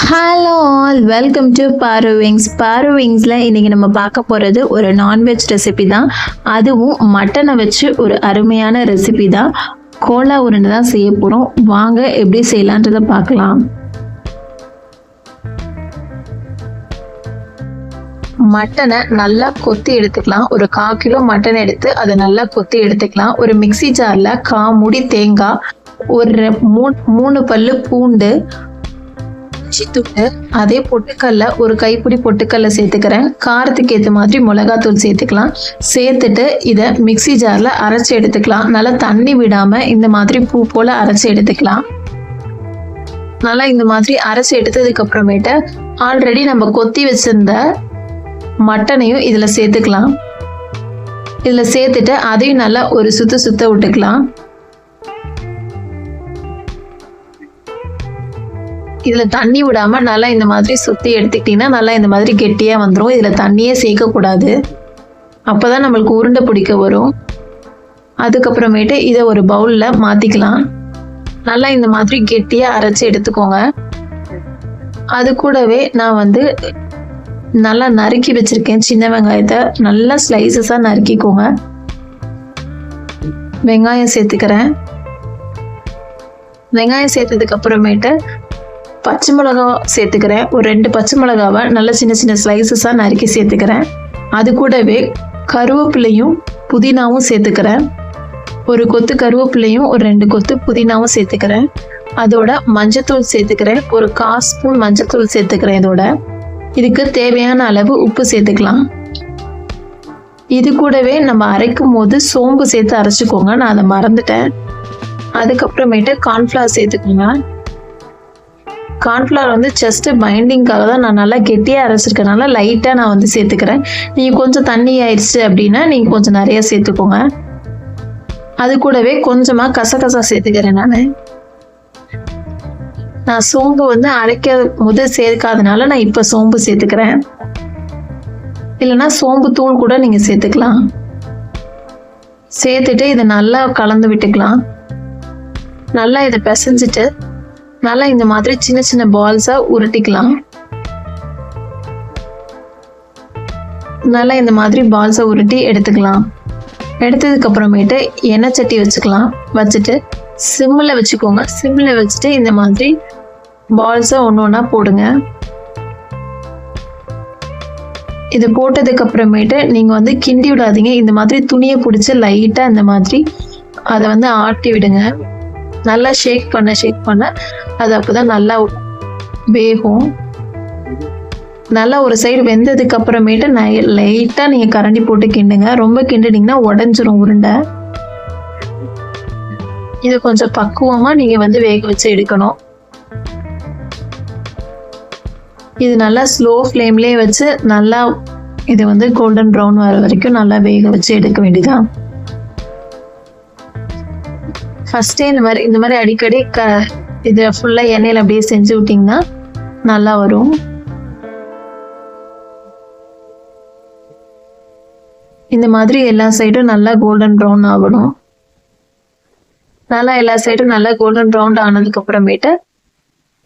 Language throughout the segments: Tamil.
ஹலோ ஆல், வெல்கம் டு பாரு விங்ஸ். பாரு விங்ஸில் இன்றைக்கி நம்ம பார்க்க போகிறது ஒரு நான்வெஜ் ரெசிபி தான். அதுவும் மட்டனை வச்சு ஒரு அருமையான ரெசிபி தான். கோலா உருண்டை தான் செய்ய போகிறோம். வாங்க எப்படி செய்யலான்றதை பார்க்கலாம். மட்டனை நல்லா கொத்தி எடுத்துக்கலாம். ஒரு 1/4 கிலோ மட்டன் எடுத்து அதை நல்லா கொத்தி எடுத்துக்கலாம். ஒரு மிக்சி ஜாரில் 1/4 மூடி தேங்காய், ஒரு 3 பல்லு பூண்டு, அதே பொட்டுக்கல்ல ஒரு கைப்பிடி பொட்டுக்கல்ல சேர்த்துக்கிறேன். காரத்துக்கு ஏற்ற மாதிரி மிளகாத்தூள் சேர்த்துக்கலாம். சேர்த்துட்டு இதை மிக்சி ஜாரில் அரைச்சி எடுத்துக்கலாம். நல்லா தண்ணி விடாம இந்த மாதிரி பூ போல அரைச்சி எடுத்துக்கலாம். நல்லா இந்த மாதிரி அரைச்சி எடுத்ததுக்கு அப்புறமேட்டு ஆல்ரெடி நம்ம கொத்தி வச்சிருந்த மட்டனையும் இதுல சேர்த்துக்கலாம். இதுல சேர்த்துட்டு அதையும் நல்லா ஒரு சுத்த விட்டுக்கலாம். இதுல தண்ணி விடாம நல்லா இந்த மாதிரி சுத்தி எடுத்துக்கிட்டீங்கன்னா நல்லா இந்த மாதிரி கெட்டியா வந்துடும். இதுல தண்ணியே சேர்க்கக்கூடாது, அப்பதான் நம்மளுக்கு உருண்டை பிடிக்க வரும். அதுக்கப்புறமேட்டு இதை ஒரு பவுல்ல மாத்திக்கலாம். நல்லா இந்த மாதிரி கெட்டியா அரைச்சி எடுத்துக்கோங்க. அது கூடவே நான் நல்லா நறுக்கி வச்சிருக்கேன் சின்ன வெங்காயத்தை. நல்லா ஸ்லைசஸா நறுக்கிக்கோங்க. வெங்காயம் சேர்த்துக்கிறேன். வெங்காயம் சேர்த்ததுக்கு அப்புறமேட்டு பச்சை மிளகா சேர்த்துக்கிறேன். ஒரு 2 பச்சை மிளகாவை நல்லா சின்ன ஸ்லைசஸாக நறுக்கி சேர்த்துக்கிறேன். அது கூடவே கருவேப்பிலையும் புதினாவும் சேர்த்துக்கிறேன். ஒரு கொத்து கருவேப்பிலையும் ஒரு 2 கொத்து புதினாவும் சேர்த்துக்கிறேன். அதோட மஞ்சத்தூள் சேர்த்துக்கிறேன். ஒரு 1/4 ஸ்பூன் மஞ்சத்தூள் சேர்த்துக்கிறேன். இதுக்கு தேவையான அளவு உப்பு சேர்த்துக்கலாம். இது கூடவே நம்ம அரைக்கும் போது சோம்பு சேர்த்து அரைச்சிக்கோங்க, நான் அதை மறந்துட்டேன். அதுக்கப்புறமேட்டு கார்ன்ஃப்ளவர் சேர்த்துக்கோங்க. கார்ன்ஃப்ளவர் ஜஸ்ட் பைண்டிங்காக தான் நான் நல்லா கெட்டியாக அரைச்சிருக்கனால லைட்டாக நான் சேர்த்துக்கிறேன். நீங்கள் கொஞ்சம் தண்ணி ஆயிடுச்சு அப்படின்னா நீங்கள் கொஞ்சம் நிறைய சேர்த்துக்கோங்க. அது கூடவே கொஞ்சமாக கசகசா சேர்த்துக்கிறேன். நான் சோம்பு அரைக்க போது சேர்க்காதனால நான் இப்போ சோம்பு சேர்த்துக்கிறேன். இல்லைன்னா சோம்பு தூள் கூட நீங்கள் சேர்த்துக்கலாம். சேர்த்துட்டு இதை நல்லா கலந்து விட்டுக்கலாம். நல்லா இதை பிசைஞ்சிட்டு நல்லா இந்த மாதிரி சின்ன பால்ஸா உருட்டிக்கலாம். நல்லா இந்த மாதிரி பால்ஸை உருட்டி எடுத்துக்கலாம். எடுத்ததுக்கு அப்புறமேட்டு எண்ணெய் சட்டி வச்சுக்கலாம். வச்சுட்டு சிம்மில் வச்சுக்கோங்க. சிம்மில் வச்சுட்டு இந்த மாதிரி பால்ஸை ஒன்றா போடுங்க. இது போட்டதுக்கு அப்புறமேட்டு நீங்கள் கிண்டி விடாதீங்க. இந்த மாதிரி துணியை பிடிச்சி லைட்டாக இந்த மாதிரி அதை ஆட்டி விடுங்க. நல்லா ஷேக் பண்ண அது அப்போதான் நல்லா வேகும். நல்லா ஒரு சைடு வெந்ததுக்கு அப்புறமேட்டு லைட்டாக நீங்கள் கரண்டி போட்டு கிண்டுங்க. ரொம்ப கிண்டினீங்கன்னா உடஞ்சிரும் உருண்டை. இது கொஞ்சம் பக்குவமாக நீங்கள் வேக வச்சு எடுக்கணும். இது நல்லா ஸ்லோ ஃப்ளேம்லேயே வச்சு நல்லா இது கோல்டன் ப்ரௌன் வர வரைக்கும் நல்லா வேக வச்சு எடுக்க வேண்டியதான். ஃபர்ஸ்டே இந்த மாதிரி அடிக்கடி இதை ஃபுல்லாக எண்ணெயில் அப்படியே செஞ்சு விட்டிங்கன்னா நல்லா வரும். இந்த மாதிரி எல்லா சைடும் நல்லா கோல்டன் ப்ரௌன் ஆகணும். நல்லா எல்லா சைடும் நல்லா கோல்டன் ப்ரௌன் ஆனதுக்கு அப்புறமேட்டு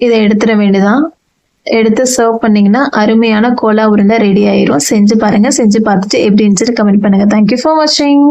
இதை எடுத்துட வேண்டியதான். எடுத்து சர்வ் பண்ணிங்கன்னா அருமையான கோலா உருண்டை ரெடி ஆயிரும். செஞ்சு பாருங்க. செஞ்சு பார்த்துட்டு எப்படி இருந்துச்சு கமெண்ட் பண்ணுங்க. தேங்க்யூ ஃபார் வாட்சிங்.